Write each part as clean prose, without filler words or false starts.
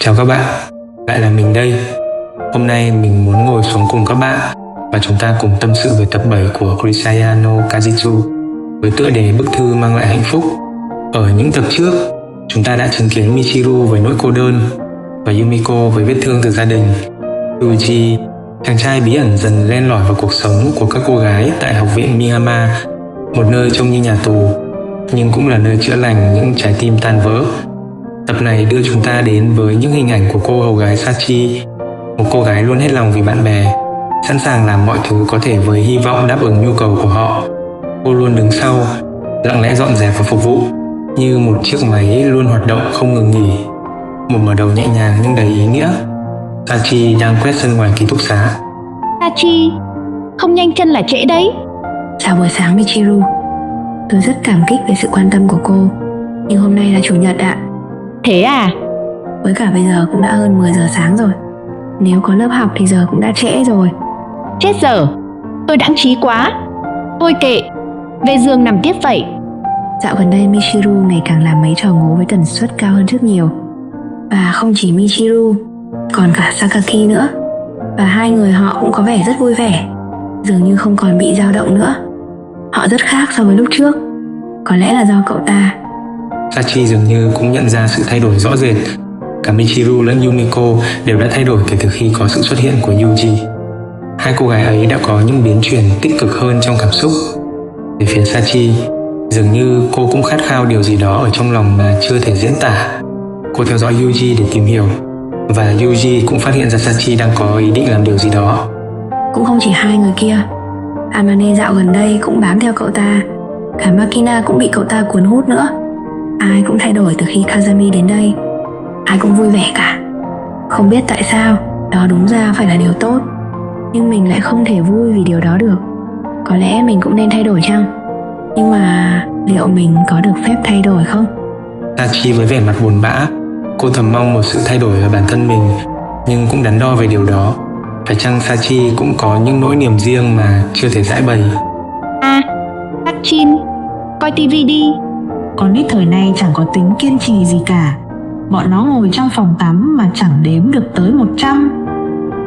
Chào các bạn, lại là mình đây. Hôm nay mình muốn ngồi xuống cùng các bạn và chúng ta cùng tâm sự về tập 7 của Kurisaya no Kajitsu với tựa đề Bức thư mang lại hạnh phúc. Ở những tập trước, chúng ta đã chứng kiến Michiru với nỗi cô đơn và Yumiko với vết thương từ gia đình. Yuji, chàng trai bí ẩn dần len lỏi vào cuộc sống của các cô gái tại học viện Miyama, một nơi trông như nhà tù, nhưng cũng là nơi chữa lành những trái tim tan vỡ. Tập này đưa chúng ta đến với những hình ảnh của cô hầu gái Sachi, một cô gái luôn hết lòng vì bạn bè, sẵn sàng làm mọi thứ có thể với hy vọng đáp ứng nhu cầu của họ. Cô luôn đứng sau, lặng lẽ dọn dẹp và phục vụ, như một chiếc máy luôn hoạt động không ngừng nghỉ. Một mở đầu nhẹ nhàng nhưng đầy ý nghĩa. Sachi đang quét sân ngoài ký túc xá. Sachi, không nhanh chân là trễ đấy. Chào buổi sáng Michiru. Tôi rất cảm kích về sự quan tâm của cô, nhưng hôm nay là chủ nhật ạ. Thế à? Với cả bây giờ cũng đã hơn 10 giờ sáng rồi. Nếu có lớp học thì giờ cũng đã trễ rồi. Chết giờ, tôi đãng trí quá. Thôi kệ, về giường nằm tiếp vậy. Dạo gần đây Michiru ngày càng làm mấy trò ngố với tần suất cao hơn rất nhiều. Và không chỉ Michiru, còn cả Sakaki nữa. Và hai người họ cũng có vẻ rất vui vẻ, dường như không còn bị dao động nữa. Họ rất khác so với lúc trước. Có lẽ là do cậu ta. Sachi dường như cũng nhận ra sự thay đổi rõ rệt. Cả Michiru lẫn Yumiko đều đã thay đổi kể từ khi có sự xuất hiện của Yuji. Hai cô gái ấy đã có những biến chuyển tích cực hơn trong cảm xúc. Về phía Sachi, dường như cô cũng khát khao điều gì đó ở trong lòng mà chưa thể diễn tả. Cô theo dõi Yuji để tìm hiểu, và Yuji cũng phát hiện ra Sachi đang có ý định làm điều gì đó. Cũng không chỉ hai người kia, Amane dạo gần đây cũng bám theo cậu ta. Cả Makina cũng bị cậu ta cuốn hút nữa. Ai cũng thay đổi từ khi Kazami đến đây. Ai cũng vui vẻ cả. Không biết tại sao, đó đúng ra phải là điều tốt, nhưng mình lại không thể vui vì điều đó được. Có lẽ mình cũng nên thay đổi chăng? Nhưng mà liệu mình có được phép thay đổi không? Sachi với vẻ mặt buồn bã, cô thầm mong một sự thay đổi ở bản thân mình, nhưng cũng đắn đo về điều đó. Phải chăng Sachi cũng có những nỗi niềm riêng mà chưa thể giải bày? À, Sachin, coi tivi đi. Con nít thời nay chẳng có tính kiên trì gì cả. Bọn nó ngồi trong phòng tắm mà chẳng đếm được tới 100.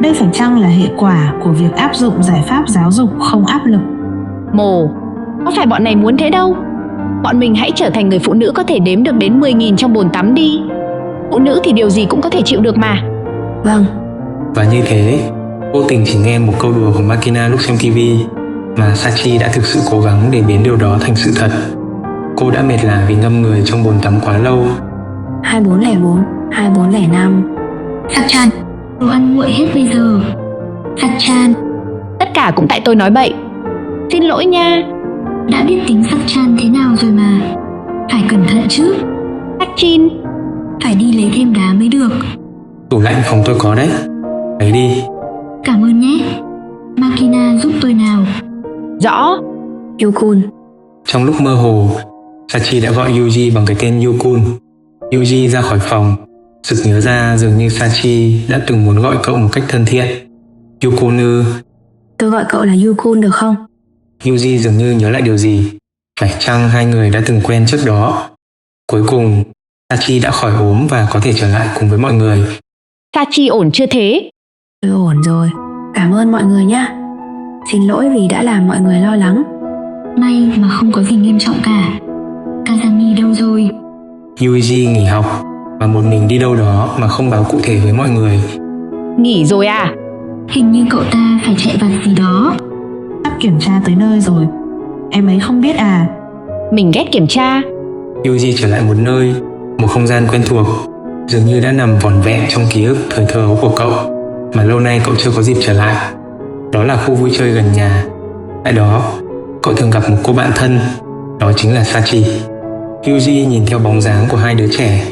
Đây phải chăng là hệ quả của việc áp dụng giải pháp giáo dục không áp lực? Mồ, có phải bọn này muốn thế đâu. Bọn mình hãy trở thành người phụ nữ có thể đếm được đến 10.000 trong bồn tắm đi. Phụ nữ thì điều gì cũng có thể chịu được mà. Vâng. Và như thế, vô tình chỉ nghe một câu đùa của Makina lúc xem TV mà Sachi đã thực sự cố gắng để biến điều đó thành sự thật. Cô đã mệt lả vì ngâm người trong bồn tắm quá lâu. 2404, 2405. Sakchan, đồ ăn nguội hết bây giờ. Sakchan, Tất cả cũng tại tôi nói bậy. Xin lỗi nha. đã biết tính Sakchan thế nào rồi mà. Phải cẩn thận chứ. Sachin, Phải đi lấy thêm đá mới được. Tủ lạnh phòng tôi có đấy, lấy đi. Cảm ơn nhé. Makina giúp tôi nào. rõ. Yukun. Trong lúc mơ hồ, Sachi đã gọi Yuji bằng cái tên Yukun. Yuji ra khỏi phòng, sực nhớ ra dường như Sachi đã từng muốn gọi cậu một cách thân thiện. Yukun ư? Tôi gọi cậu là Yukun được không? Yuji dường như nhớ lại điều gì. Phải chăng hai người đã từng quen trước đó? Cuối cùng, Sachi đã khỏi ốm và có thể trở lại cùng với mọi người. Sachi ổn chưa thế? Tôi ổn rồi. Cảm ơn mọi người nhé. Xin lỗi vì đã làm mọi người lo lắng. May mà không có gì nghiêm trọng cả. Kazami đâu rồi? Yuji nghỉ học và một mình đi đâu đó mà không báo cụ thể với mọi người. Nghỉ rồi à? Hình như cậu ta phải chạy vặt gì đó. Sắp kiểm tra tới nơi rồi. Em ấy không biết à? Mình ghét kiểm tra. Yuji trở lại một nơi, một không gian quen thuộc, dường như đã nằm vỏn vẹn trong ký ức thời thơ ấu của cậu mà lâu nay cậu chưa có dịp trở lại. Đó là khu vui chơi gần nhà. Tại đó, cậu thường gặp một cô bạn thân, đó chính là Sachi. Yuji nhìn theo bóng dáng của hai đứa trẻ,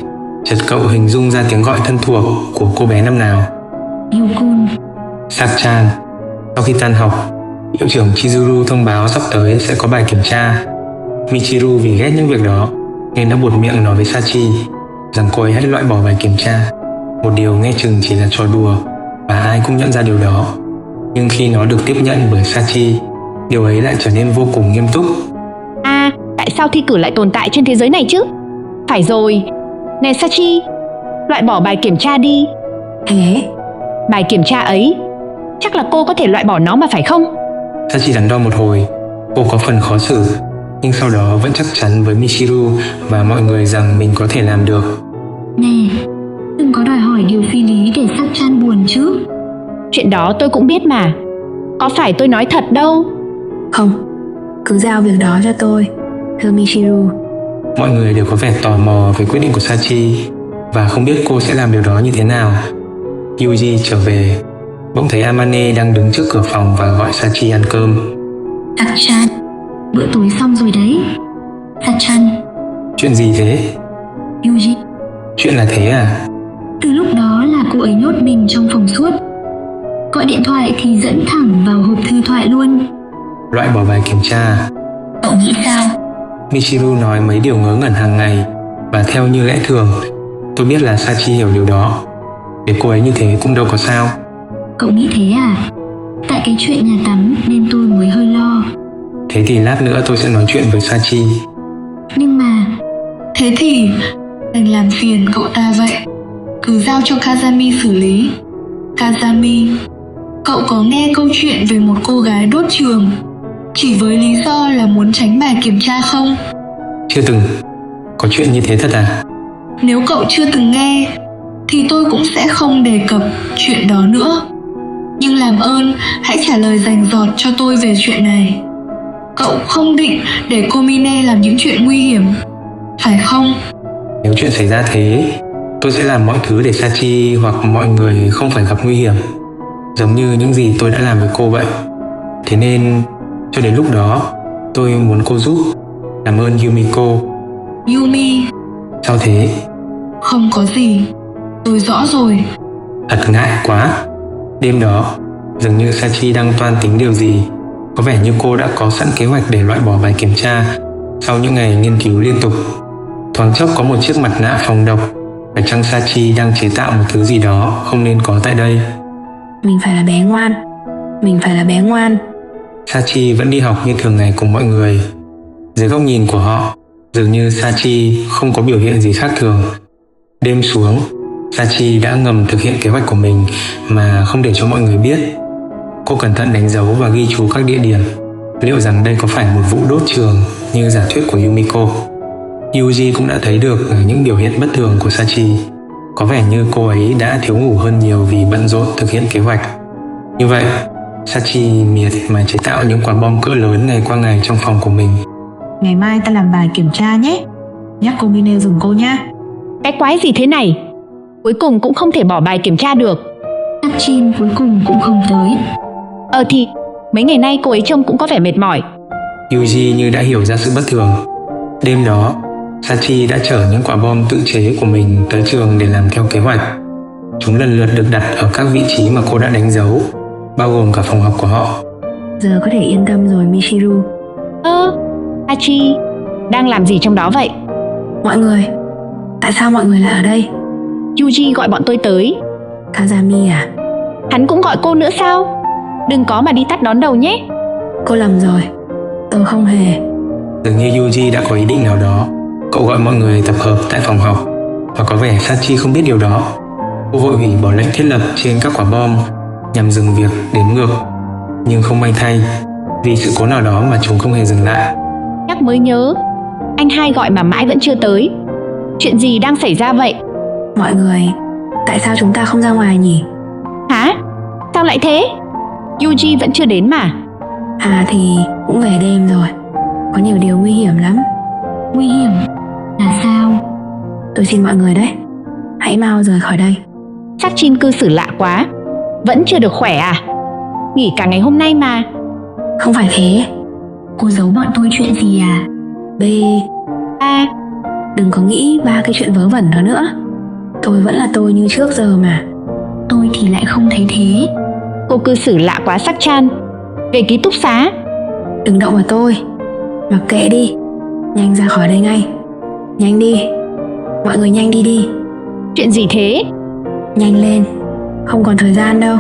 chợt cậu hình dung ra tiếng gọi thân thuộc của cô bé năm nào. Yukun. Sakchan. Sau khi tan học, hiệu trưởng Chizuru thông báo sắp tới sẽ có bài kiểm tra. Michiru vì ghét những việc đó nên đã buột miệng nói với Sachi rằng cô ấy hãy loại bỏ bài kiểm tra. Một điều nghe chừng chỉ là trò đùa và ai cũng nhận ra điều đó. Nhưng khi nó được tiếp nhận bởi Sachi, điều ấy lại trở nên vô cùng nghiêm túc. À, tại sao thi cử lại tồn tại trên thế giới này chứ? Phải rồi. Nè Sachi, Loại bỏ bài kiểm tra đi. Thế Bài kiểm tra ấy, chắc là cô có thể loại bỏ nó mà phải không? Sachi đắn đo một hồi, cô có phần khó xử, nhưng sau đó vẫn chắc chắn với Michiru và mọi người rằng mình có thể làm được. Nè, đừng có đòi hỏi điều phi lý để Sắc-chan buồn chứ. Chuyện đó tôi cũng biết mà. Có phải tôi nói thật đâu. không, cứ giao việc đó cho tôi, thưa Michiru. Mọi người đều có vẻ tò mò về quyết định của Sachi và không biết cô sẽ làm điều đó như thế nào. Yuji trở về, bỗng thấy Amane đang đứng trước cửa phòng và gọi Sachi ăn cơm. Sắc-chan, bữa tối xong rồi đấy. Sắc-chan, Chuyện gì thế? Yuji, Chuyện là thế à? từ lúc đó là cô ấy nhốt mình trong phòng suốt. Gọi điện thoại thì dẫn thẳng vào hộp thư thoại luôn. Loại bỏ bài kiểm tra. Cậu nghĩ sao? Michiru nói mấy điều ngớ ngẩn hàng ngày, và theo như lẽ thường, tôi biết là Sachi hiểu điều đó. Để cô ấy như thế cũng đâu có sao. Cậu nghĩ thế à? Tại cái chuyện nhà tắm nên tôi mới hơi lo. Thế thì lát nữa tôi sẽ nói chuyện với Sachi. Nhưng mà... Thế thì đành làm phiền cậu ta vậy. Cứ giao cho Kazami xử lý. Kazami, cậu có nghe câu chuyện về một cô gái đốt trường chỉ với lý do là muốn tránh bài kiểm tra không? Chưa từng. Có chuyện như thế thật à? Nếu cậu chưa từng nghe thì tôi cũng sẽ không đề cập chuyện đó nữa. Nhưng làm ơn hãy trả lời rành rọt cho tôi về chuyện này. Cậu không định để Komine làm những chuyện nguy hiểm, phải không? Nếu chuyện xảy ra thế, tôi sẽ làm mọi thứ để Sachi hoặc mọi người không phải gặp nguy hiểm, giống như những gì tôi đã làm với cô vậy. Thế nên, cho đến lúc đó, tôi muốn cô giúp. Cảm ơn Yumiko. Yumi, Sao thế? không có gì. Tôi rõ rồi. Thật ngại quá. Đêm đó, dường như Sachi đang toan tính điều gì. Có vẻ như cô đã có sẵn kế hoạch để loại bỏ bài kiểm tra sau những ngày nghiên cứu liên tục. Thoáng chốc có một chiếc mặt nạ phòng độc, phải chăng Sachi đang chế tạo một thứ gì đó không nên có tại đây? Mình phải là bé ngoan. Mình phải là bé ngoan. Sachi vẫn đi học như thường ngày cùng mọi người. Dưới góc nhìn của họ, dường như Sachi không có biểu hiện gì khác thường. Đêm xuống, Sachi đã ngầm thực hiện kế hoạch của mình mà không để cho mọi người biết. Cô cẩn thận đánh dấu và ghi chú các địa điểm. Liệu rằng đây có phải một vụ đốt trường như giả thuyết của Yumiko? Yuji cũng đã thấy được những biểu hiện bất thường của Sachi. Có vẻ như cô ấy đã thiếu ngủ hơn nhiều vì bận rộn thực hiện kế hoạch. Như vậy, Sachi miệt mà chế tạo những quả bom cỡ lớn ngày qua ngày trong phòng của mình. Ngày mai ta làm bài kiểm tra nhé. Nhắc Komine giùm cô nhá. Cái quái gì thế này? Cuối cùng cũng không thể bỏ bài kiểm tra được. Sắc-chin cuối cùng cũng không tới. Thì mấy ngày nay cô ấy trông cũng có vẻ mệt mỏi. Yuji như đã hiểu ra sự bất thường. Đêm đó, Sachi đã chở những quả bom tự chế của mình tới trường để làm theo kế hoạch. Chúng lần lượt được đặt ở các vị trí mà cô đã đánh dấu, bao gồm cả phòng học của họ. Giờ có thể yên tâm rồi Michiru. Sachi đang làm gì trong đó vậy? Mọi người, tại sao mọi người lại ở đây? Yuji gọi bọn tôi tới. Kazami à? Hắn cũng gọi cô nữa sao? Đừng có mà đi tắt đón đầu nhé. Cô lầm rồi. Tôi không hề. Dường như Yuji đã có ý định nào đó. Cậu gọi mọi người tập hợp tại phòng học, và có vẻ Sachi không biết điều đó. Cô vội hủy bỏ lệnh thiết lập trên các quả bom nhằm dừng việc đếm ngược. Nhưng không may thay, vì sự cố nào đó mà chúng không hề dừng lại. Nhắc mới nhớ, anh hai gọi mà mãi vẫn chưa tới. Chuyện gì đang xảy ra vậy? Mọi người, tại sao chúng ta không ra ngoài nhỉ? Hả? Sao lại thế? Yuji vẫn chưa đến mà. Thì cũng về đêm rồi. Có nhiều điều nguy hiểm lắm. Nguy hiểm? Là sao? Tôi xin mọi người đấy, hãy mau rời khỏi đây. Sắc-chin cư xử lạ quá. Vẫn chưa được khỏe à? Nghỉ cả ngày hôm nay mà. Không phải thế. Cô giấu bọn tôi chuyện gì à? B. Đừng có nghĩ ba cái chuyện vớ vẩn đó nữa. Tôi vẫn là tôi như trước giờ mà. Tôi thì lại không thấy thế. Cô cư xử lạ quá Sắc-chan. Về ký túc xá. Đừng động vào tôi. Mặc kệ đi. Nhanh ra khỏi đây ngay. Nhanh đi. Mọi người nhanh đi đi. Chuyện gì thế? Nhanh lên. Không còn thời gian đâu.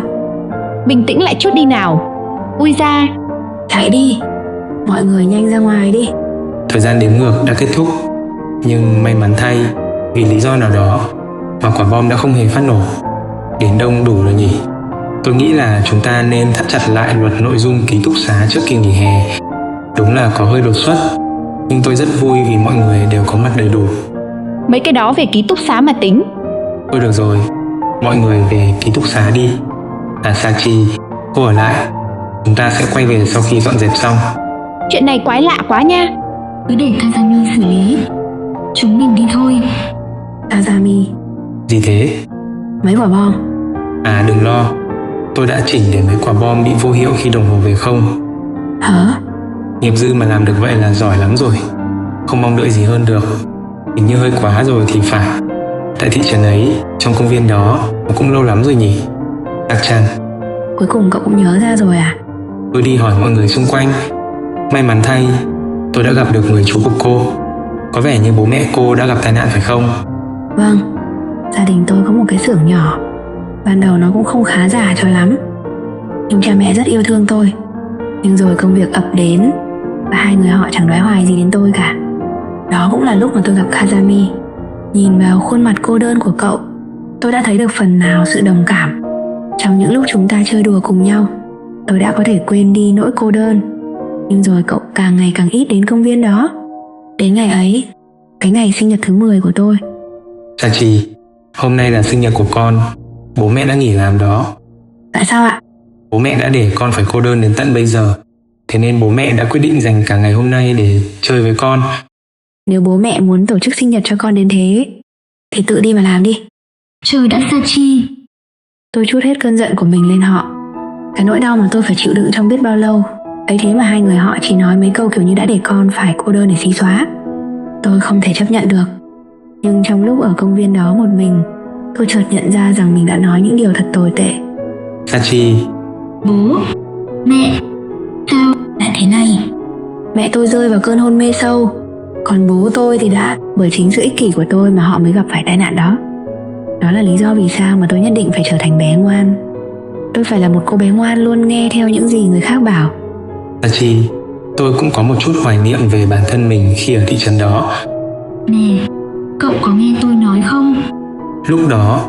Bình tĩnh lại chút đi nào. Ui ra. Chạy đi. Mọi người nhanh ra ngoài đi. Thời gian đếm ngược đã kết thúc, nhưng may mắn thay, vì lý do nào đó, mà quả bom đã không hề phát nổ. Đến đông đủ rồi nhỉ? Tôi nghĩ là chúng ta nên thắt chặt lại luật nội dung ký túc xá trước kỳ nghỉ hè. Đúng là có hơi đột xuất, nhưng tôi rất vui vì mọi người đều có mặt đầy đủ. Mấy cái đó về ký túc xá mà tính. Thôi được rồi, mọi người về ký túc xá đi. Sachi, cô ở lại. Chúng ta sẽ quay về sau khi dọn dẹp xong. Chuyện này quái lạ quá nha. Cứ để Kazami xử lý. Chúng mình đi thôi. Kazami, Gì thế? mấy quả bom. Đừng lo, tôi đã chỉnh để mấy quả bom bị vô hiệu khi đồng hồ về không. Hả? Nghiệp dư mà làm được vậy là giỏi lắm rồi. Không mong đợi gì hơn được. Hình như hơi quá rồi thì phải. Tại thị trấn ấy, trong công viên đó, nó cũng lâu lắm rồi nhỉ? Chắc chắn. Cuối cùng cậu cũng nhớ ra rồi à? Tôi đi hỏi mọi người xung quanh. May mắn thay, tôi đã gặp được người chú của cô. Có vẻ như bố mẹ cô đã gặp tai nạn phải không? Vâng, gia đình tôi có một cái xưởng nhỏ. Ban đầu nó cũng không khá giả cho lắm, nhưng cha mẹ rất yêu thương tôi. Nhưng rồi công việc ập đến và hai người họ chẳng nói hoài gì đến tôi cả. Đó cũng là lúc mà tôi gặp Kazami. Nhìn vào khuôn mặt cô đơn của cậu, tôi đã thấy được phần nào sự đồng cảm. Trong những lúc chúng ta chơi đùa cùng nhau, tôi đã có thể quên đi nỗi cô đơn. Nhưng rồi cậu càng ngày càng ít đến công viên đó. Đến ngày ấy, cái ngày sinh nhật thứ 10 của tôi. Sachi, hôm nay là sinh nhật của con. Bố mẹ đã nghỉ làm đó. Tại sao ạ? Bố mẹ đã để con phải cô đơn đến tận bây giờ. Thế nên bố mẹ đã quyết định dành cả ngày hôm nay để chơi với con. Nếu bố mẹ muốn tổ chức sinh nhật cho con đến thế thì tự đi mà làm đi. Trời đã Sachi. Tôi trút hết cơn giận của mình lên họ. Cái nỗi đau mà tôi phải chịu đựng trong biết bao lâu. Ấy thế mà hai người họ chỉ nói mấy câu kiểu như đã để con phải cô đơn để xí xóa. Tôi không thể chấp nhận được. Nhưng trong lúc ở công viên đó một mình, tôi chợt nhận ra rằng mình đã nói những điều thật tồi tệ. Sachi, Bố, mẹ, sao lại thế này? Mẹ tôi rơi vào cơn hôn mê sâu. Còn bố tôi thì đã, bởi chính sự ích kỷ của tôi mà họ mới gặp phải tai nạn đó. Đó là lý do vì sao mà tôi nhất định phải trở thành bé ngoan. Tôi phải là một cô bé ngoan luôn nghe theo những gì người khác bảo. Sachi, tôi cũng có một chút hoài niệm về bản thân mình khi ở thị trấn đó. Nè, cậu có nghe tôi nói không? Lúc đó,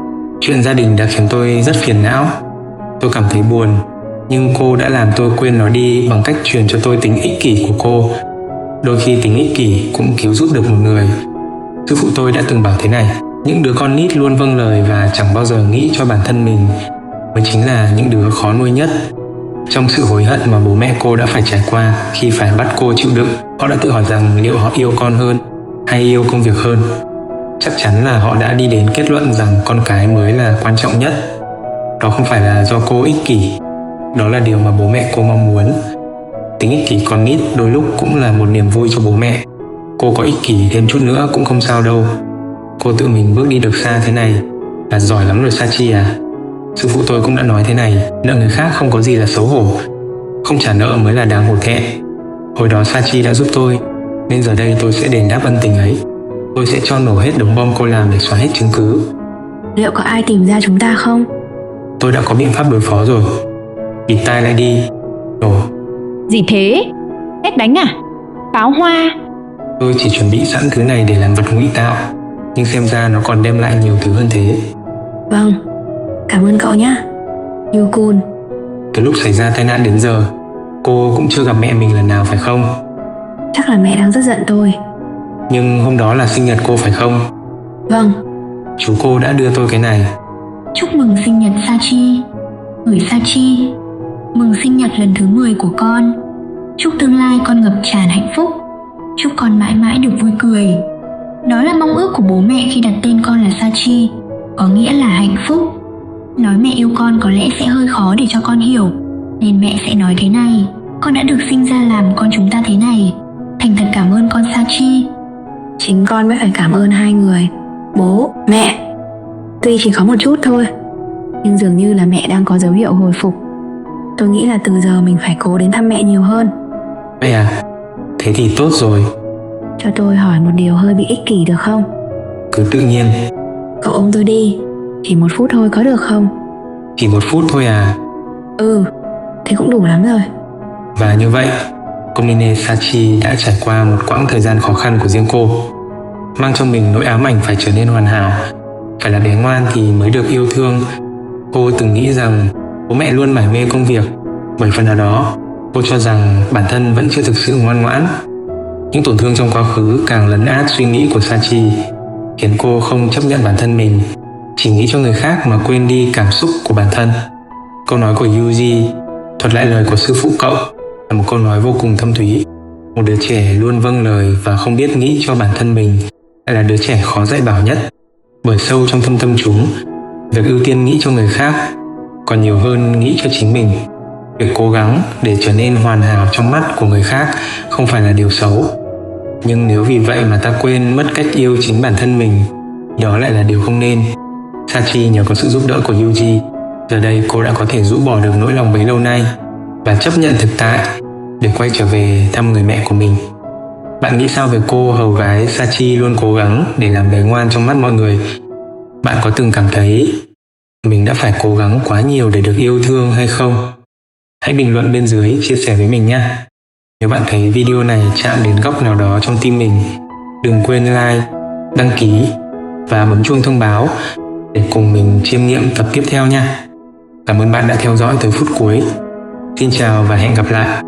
chuyện gia đình đã khiến tôi rất phiền não. Tôi cảm thấy buồn, nhưng cô đã làm tôi quên nó đi bằng cách truyền cho tôi tính ích kỷ của cô. Đôi khi tính ích kỷ cũng cứu giúp được một người. Sư phụ tôi đã từng bảo thế này: những đứa con nít luôn vâng lời và chẳng bao giờ nghĩ cho bản thân mình mới chính là những đứa khó nuôi nhất. Trong sự hối hận mà bố mẹ cô đã phải trải qua khi phải bắt cô chịu đựng, họ đã tự hỏi rằng liệu họ yêu con hơn hay yêu công việc hơn. Chắc chắn là họ đã đi đến kết luận rằng con cái mới là quan trọng nhất. Đó không phải là do cô ích kỷ, đó là điều mà bố mẹ cô mong muốn. Tính ích kỷ con nít đôi lúc cũng là một niềm vui cho bố mẹ. Cô có ích kỷ thêm chút nữa cũng không sao đâu. Cô tự mình bước đi được xa thế này là giỏi lắm rồi Sachi à. Sư phụ tôi cũng đã nói thế này: nợ người khác không có gì là xấu hổ, không trả nợ mới là đáng hổ thẹn. Hồi đó Sachi đã giúp tôi, nên giờ đây tôi sẽ đền đáp ân tình ấy. Tôi sẽ cho nổ hết đống bom cô làm để xóa hết chứng cứ. Liệu có ai tìm ra chúng ta không? Tôi đã có biện pháp đối phó rồi. Bịt tai lại đi. Nổ. Gì thế? Xét đánh à? Pháo hoa? Tôi chỉ chuẩn bị sẵn thứ này để làm vật ngụy tạo, nhưng xem ra nó còn đem lại nhiều thứ hơn thế. Vâng, cảm ơn cậu nhé, Yukun. Từ lúc xảy ra tai nạn đến giờ, cô cũng chưa gặp mẹ mình lần nào phải không? Chắc là mẹ đang rất giận tôi. Nhưng hôm đó là sinh nhật cô phải không? Vâng. Chú cô đã đưa tôi cái này. Chúc mừng sinh nhật Sachi. Gửi Sachi, mừng sinh nhật lần thứ 10 của con. Chúc tương lai con ngập tràn hạnh phúc. Chúc con mãi mãi được vui cười. Đó là mong ước của bố mẹ khi đặt tên con là Sachi, có nghĩa là hạnh phúc. Nói mẹ yêu con có lẽ sẽ hơi khó để cho con hiểu, nên mẹ sẽ nói thế này: con đã được sinh ra làm con chúng ta thế này. Thành thật cảm ơn con Sachi. Chính con mới phải cảm ơn hai người, bố, mẹ. Tuy chỉ có một chút thôi, nhưng dường như là mẹ đang có dấu hiệu hồi phục. Tôi nghĩ là từ giờ mình phải cố đến thăm mẹ nhiều hơn. Vậy à? Thế thì tốt rồi. Cho tôi hỏi một điều hơi bị ích kỷ được không? Cứ tự nhiên. Cậu ôm tôi đi, chỉ 1 phút thôi có được không? Chỉ 1 phút thôi à? Ừ, thế cũng đủ lắm rồi. Và như vậy, Komine Sachi đã trải qua một quãng thời gian khó khăn của riêng cô, mang trong mình nỗi ám ảnh phải trở nên hoàn hảo. phải là bé ngoan thì mới được yêu thương. Cô từng nghĩ rằng bố mẹ luôn mải mê công việc, bởi phần nào đó cô cho rằng bản thân vẫn chưa thực sự ngoan ngoãn. Những tổn thương trong quá khứ càng lấn át suy nghĩ của Sachi, khiến cô không chấp nhận bản thân mình, chỉ nghĩ cho người khác mà quên đi cảm xúc của bản thân. Câu nói của Yuji thuật lại lời của sư phụ cậu là một câu nói vô cùng thâm thúy. Một đứa trẻ luôn vâng lời và không biết nghĩ cho bản thân mình lại là đứa trẻ khó dạy bảo nhất, bởi sâu trong thâm tâm chúng, việc ưu tiên nghĩ cho người khác còn nhiều hơn nghĩ cho chính mình. Việc cố gắng để trở nên hoàn hảo trong mắt của người khác không phải là điều xấu, nhưng nếu vì vậy mà ta quên mất cách yêu chính bản thân mình, đó lại là điều không nên. Sachi nhờ có sự giúp đỡ của Yuji, giờ đây cô đã có thể rũ bỏ được nỗi lòng bấy lâu nay và chấp nhận thực tại để quay trở về thăm người mẹ của mình. Bạn nghĩ sao về cô hầu gái Sachi luôn cố gắng để làm bé ngoan trong mắt mọi người? Bạn có từng cảm thấy mình đã phải cố gắng quá nhiều để được yêu thương hay không? Hãy bình luận bên dưới chia sẻ với mình nhé. Nếu bạn thấy video này chạm đến góc nào đó trong tim mình, đừng quên like, đăng ký và bấm chuông thông báo để cùng mình chiêm nghiệm tập tiếp theo nha. Cảm ơn bạn đã theo dõi tới phút cuối. Xin chào và hẹn gặp lại.